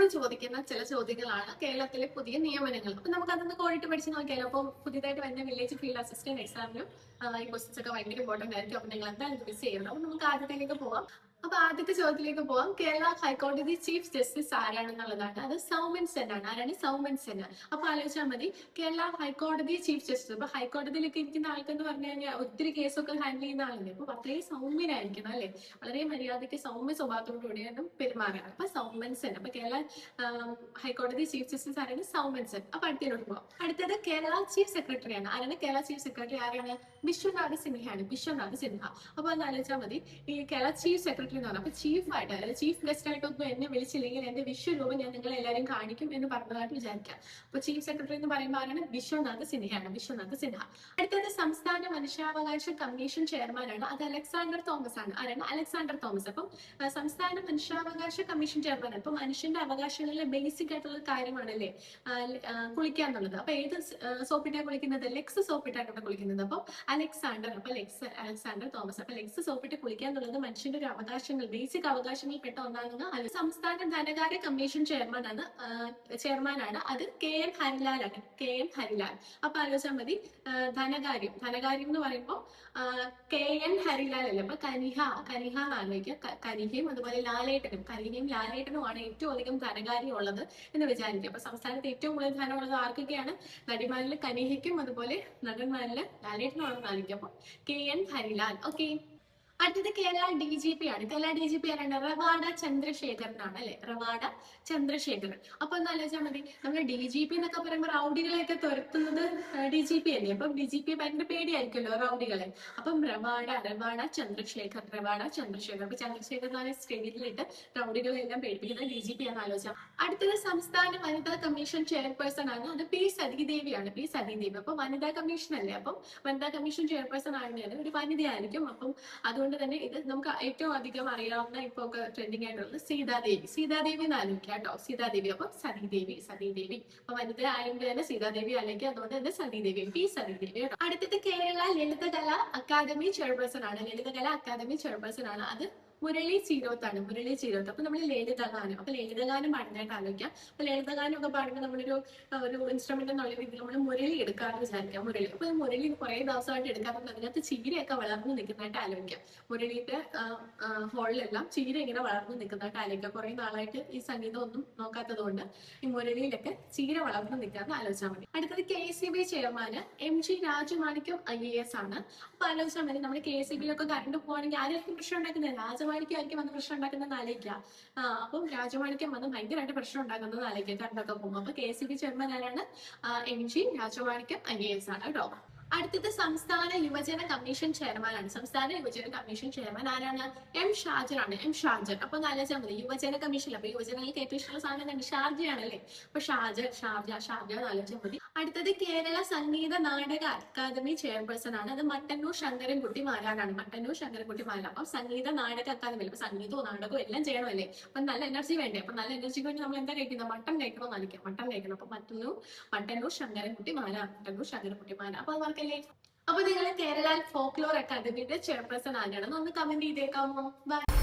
എപ്പോഴും ചോദിക്കുന്ന ചില ചോദ്യങ്ങളാണ് കേരളത്തിലെ പുതിയ നിയമനങ്ങൾ. അപ്പൊ നമുക്ക് അതൊന്ന് കോഴിട്ട് പഠിച്ച് നോക്കിയാലോ. അപ്പോൾ പുതിയതായിട്ട് വരുന്ന വില്ലേജ് ഫീൽഡ് അസിസ്റ്റന്റ് എക്സാമിനും ഈ ക്വസ്റ്റ്യൻസ് ഒക്കെ ഭയങ്കര ഇമ്പോർട്ടന്റ് ആയിരിക്കും. അപ്പൊ നിങ്ങൾ എന്തായാലും മിസ് ചെയ്യണം. അപ്പൊ നമുക്ക് ആദ്യത്തേക്ക് പോവാം. അപ്പൊ ആദ്യത്തെ ചോദ്യത്തിലേക്ക് പോവാം. കേരള ഹൈക്കോടതി ചീഫ് ജസ്റ്റിസ് ആരാണെന്നുള്ളതാണ്. അത് സൗമൻ സെൻ ആണ്. ആരാണ്? സൗമൻ സെൻ. അപ്പൊ ആലോചിച്ചാൽ മതി, കേരള ഹൈക്കോടതി ചീഫ് ജസ്റ്റിസ്. അപ്പൊ ഹൈക്കോടതിയിലൊക്കെ ഇരിക്കുന്ന ആൾക്കെന്ന് പറഞ്ഞു കഴിഞ്ഞാൽ ഒത്തിരി കേസൊക്കെ ഹാൻഡിൽ ചെയ്യുന്ന ആളല്ലേ. അപ്പൊ വളരെ സൗമ്യനായിരിക്കണം അല്ലെ, വളരെ മര്യാദയ്ക്ക് സൗമ്യ സ്വഭാവത്തോടുകൂടിയാണ് പെരുമാറാണ്. അപ്പൊ സൗമൻ സെൻ. അപ്പൊ കേരള ഹൈക്കോടതി ചീഫ് ജസ്റ്റിസ് ആരാണ്? സൗമൻ സെൻ. അപ്പൊ അടുത്തതിലോട്ട് പോവാം. അടുത്തത് കേരള ചീഫ് സെക്രട്ടറിയാണ്. ആരാണ് കേരള ചീഫ് സെക്രട്ടറി? ആരാണ്? വിശ്വനാഥ് സിൻഹയാണ്. വിശ്വനാഥ് സിൻഹ. അപ്പൊ ഒന്ന് ആലോചിച്ചാൽ മതി, ഈ കേരള ചീഫ് സെക്രട്ടറി എന്ന് പറഞ്ഞാൽ അപ്പൊ ചീഫായിട്ട്, അതായത് ചീഫ് ഗസ്റ്റ് ആയിട്ടൊന്നും എന്നെ വിളിച്ചില്ലെങ്കിൽ എന്റെ വിശ്വരൂപം ഞാൻ നിങ്ങളെ എല്ലാവരും കാണിക്കും എന്ന് പറഞ്ഞതായിട്ട് വിചാരിക്കാം. അപ്പൊ ചീഫ് സെക്രട്ടറി എന്ന് പറയുമ്പോൾ ആരാണ്? വിശ്വനാഥ് സിൻഹയാണ്. വിശ്വനാഥ് സിൻഹ. അടുത്തത് സംസ്ഥാന മനുഷ്യാവകാശ കമ്മീഷൻ ചെയർമാനാണ്. അത് അലക്സാണ്ടർ തോമസ് ആണ്. ആരാണ്? Alexander Thomas. അപ്പം സംസ്ഥാന മനുഷ്യാവകാശ കമ്മീഷൻ ചെയർമാനാണ്. അപ്പൊ മനുഷ്യന്റെ അവകാശങ്ങളിലെ ബേസിക് ആയിട്ടുള്ള കാര്യമാണല്ലേ കുളിക്കുക എന്നുള്ളത്. അപ്പൊ ഏത് സോപ്പിട്ടാണ് കുളിക്കുന്നത്? ലെക്സ് സോപ്പിട്ടാണ് കുളിക്കുന്നത്. അപ്പൊ അലക്സാണ്ടർ. അപ്പൊ അലക്സാണ്ടർ തോമസ്. അപ്പൊ ലെക്സ് സോപ്പിട്ട് കുളിക്കുക എന്നുള്ളത് മനുഷ്യന്റെ ഒരു അവകാശങ്ങൾ, ബേസിക് അവകാശങ്ങളിൽ പെട്ട ഒന്നാണെന്ന് സംസ്ഥാന ധനകാര്യ കമ്മീഷൻ ചെയർമാനാണ്. അത് കെ എൻ ഹരിലാൽ ആണ്. K N Harilal. അപ്പൊ ആലോചിച്ചാൽ മതി, ധനകാര്യം എന്ന് പറയുമ്പോൾ കെ എൻ ഹരിലാൽ അല്ലേ. അപ്പൊ കനിഹ ആലോചിക്കുക. കനിഹയും അതുപോലെ കനിഹയും ലാലേട്ടനുമാണ് ഏറ്റവും അധികം ധനകാര്യം ഉള്ളത് എന്ന് വിചാരിക്കുക. അപ്പൊ സംസ്ഥാനത്ത് ഏറ്റവും കൂടുതൽ ധനമുള്ളത് ആർക്കൊക്കെയാണ്? നടിമാരിൽ കനിഹയ്ക്കും അതുപോലെ നടന്മാരിൽ ലാലേട്ടനുമാണെന്ന് ആയിരിക്കും. അപ്പൊ കെ എൻ ഹരിലാൽ. ഓക്കെ. അടുത്തത് കേരള DGP ആണ്. കേരള DGP ആരാണ്? റവാഡ ചന്ദ്രശേഖരനാണ് അല്ലെ. റവാഡ ചന്ദ്രശേഖരൻ. അപ്പൊ ഒന്ന് ആലോചിച്ചാൽ മതി, നമ്മുടെ DGP എന്നൊക്കെ പറയുമ്പോൾ റൗഡികളെയൊക്കെ തുരത്തുന്നത് DGP അല്ലേ. അപ്പം DGP ഭയങ്കര പേടിയായിരിക്കുമല്ലോ റൗഡികളെ. അപ്പം റവാഡ ചന്ദ്രശേഖർ. അപ്പൊ ചന്ദ്രശേഖർ എന്ന് പറഞ്ഞ സ്റ്റേഡിയത്തിലിട്ട് റൗഡികളെല്ലാം പേടിപ്പിക്കുന്നത് DGP ആണെന്ന് ആലോചിച്ചാൽ. അടുത്തത് സംസ്ഥാന വനിതാ കമ്മീഷൻ ചെയർപേഴ്സൺ ആണ്. അത് P സതീദേവിയാണ്. P സതീദേവി. അപ്പൊ വനിതാ കമ്മീഷൻ അല്ലേ. അപ്പം വനിതാ കമ്മീഷൻ ചെയർപേഴ്സൺ ആണെങ്കിൽ ഒരു വനിതയായിരിക്കും. അപ്പം അതുകൊണ്ട് തന്നെ ഇത് നമുക്ക് ഏറ്റവും അധികം അറിയാവുന്ന ഇപ്പൊ ഒക്കെ ട്രെൻഡിങ് ആയിട്ടുള്ളത് സീതാദേവി എന്ന് ആലോചിക്കാം കേട്ടോ. സീതാദേവി. അപ്പൊ സതീദേവി. അപ്പൊ വനിത ആയതുകൊണ്ട് തന്നെ സീതാദേവി അല്ലെങ്കിൽ അതുകൊണ്ട് തന്നെ സതീദേവി. P സതീദേവി കേട്ടോ. അടുത്തത് കേരള ലളിതകല അക്കാദമി ചെയർപേഴ്സൺ ആണ്. അത് മുരളി ചീരോത്താണ്. അപ്പൊ നമ്മൾ ലളിതഗാനം. അപ്പൊ ലളിതഗാനം പാടുന്നതായിട്ട് ആലോചിക്കാം. അപ്പൊ ലളിതഗാനം ഒക്കെ പാടുമ്പോൾ നമ്മളൊരു ഇൻസ്ട്രുമെന്റ് എന്നുള്ള രീതിയിൽ നമ്മൾ മുരളി എടുക്കാറ് വിചാരിക്കാം. മുരളി. അപ്പൊ മുരളി കുറെ ദിവസമായിട്ട് എടുക്കാറുണ്ട്. അതിനകത്ത് ചീരയൊക്കെ വളർന്നു നിൽക്കുന്നതായിട്ട് ആലോചിക്കാം. മുരളിയുടെ ഹോളിലെല്ലാം ചീര ഇങ്ങനെ വളർന്നു നിൽക്കുന്നതായിട്ട് ആലോചിക്കാം. കുറെ നാളായിട്ട് ഈ സംഗീതം ഒന്നും നോക്കാത്തത് കൊണ്ട് ഈ മുരളിയിലൊക്കെ ചീര വളർന്നു നിൽക്കാന്ന് ആലോചിച്ചാൽ മതി. അടുത്തത് KCB ചെയർമാന് MG രാജമാണിക്യം IAS ആണ്. അപ്പൊ ആലോചിച്ചാൽ മതി, നമ്മുടെ KCBയിലൊക്കെ കറണ്ട് പോവാണെങ്കിൽ ആരായിരിക്കും പ്രശ്നം ഉണ്ടാക്കുന്നത്? രാജമാണിക്യായിരിക്കും വന്ന് പ്രശ്നം ഉണ്ടാക്കുന്നത് ആലോചിക്കാം. അപ്പം രാജമാണിക്യം വന്ന് ഭയങ്കരമായിട്ട് പ്രശ്നം ഉണ്ടാക്കുന്നത് ആലോചിക്കാം കറണ്ടൊക്കെ പോകുമ്പോൾ. അപ്പൊ KCB ചെയർമാൻ ആരാണ്? MG രാജമാണിക്യം IAS ആണ് കേട്ടോ. അടുത്തത് സംസ്ഥാന യുവജന കമ്മീഷൻ ചെയർമാനാണ്. സംസ്ഥാന യുവജന കമ്മീഷൻ ചെയർമാൻ ആരാണ്? M ഷാജർ ആണ്. അപ്പൊ ആലോചിച്ചാൽ മതി, യുവജന കമ്മീഷൻ. അപ്പൊ യുവജനങ്ങൾക്ക് ഏറ്റവും ഇഷ്ടമുള്ള സാധനം തന്നെ ഷാർജയാണല്ലേ. അപ്പൊ ഷാർജ ആലോചിച്ചാൽ മതി. അടുത്തത് കേരള സംഗീത നാടക അക്കാദമി ചെയർപേഴ്സൺ ആണ്. അത് മട്ടന്നൂർ ശങ്കരൻകുട്ടി മാരാനാണ്. അപ്പൊ സംഗീത നാടക അക്കാദമി. അപ്പൊ സംഗീതവും നാടകവും എല്ലാം ചെയ്യണമല്ലേ. അപ്പൊ നല്ല എനർജി വേണ്ടേ. അപ്പൊ നല്ല എനർജിക്ക് വേണ്ടി നമ്മൾ എന്താ കഴിക്കുന്നത്? മട്ടൻ കഴിക്കണം. അപ്പൊ മട്ടന്നൂർ ശങ്കരൻകുട്ടി മാര. അപ്പൊ അവർക്കല്ലേ. അപ്പൊ നിങ്ങൾ കേരള ഫോക്ലോർ അക്കാദമിയുടെ ചെയർപേഴ്സൺ ആരാണെന്ന് ഒന്ന് കമന്റ് ചെയ്തേക്കാമോ? ബൈ.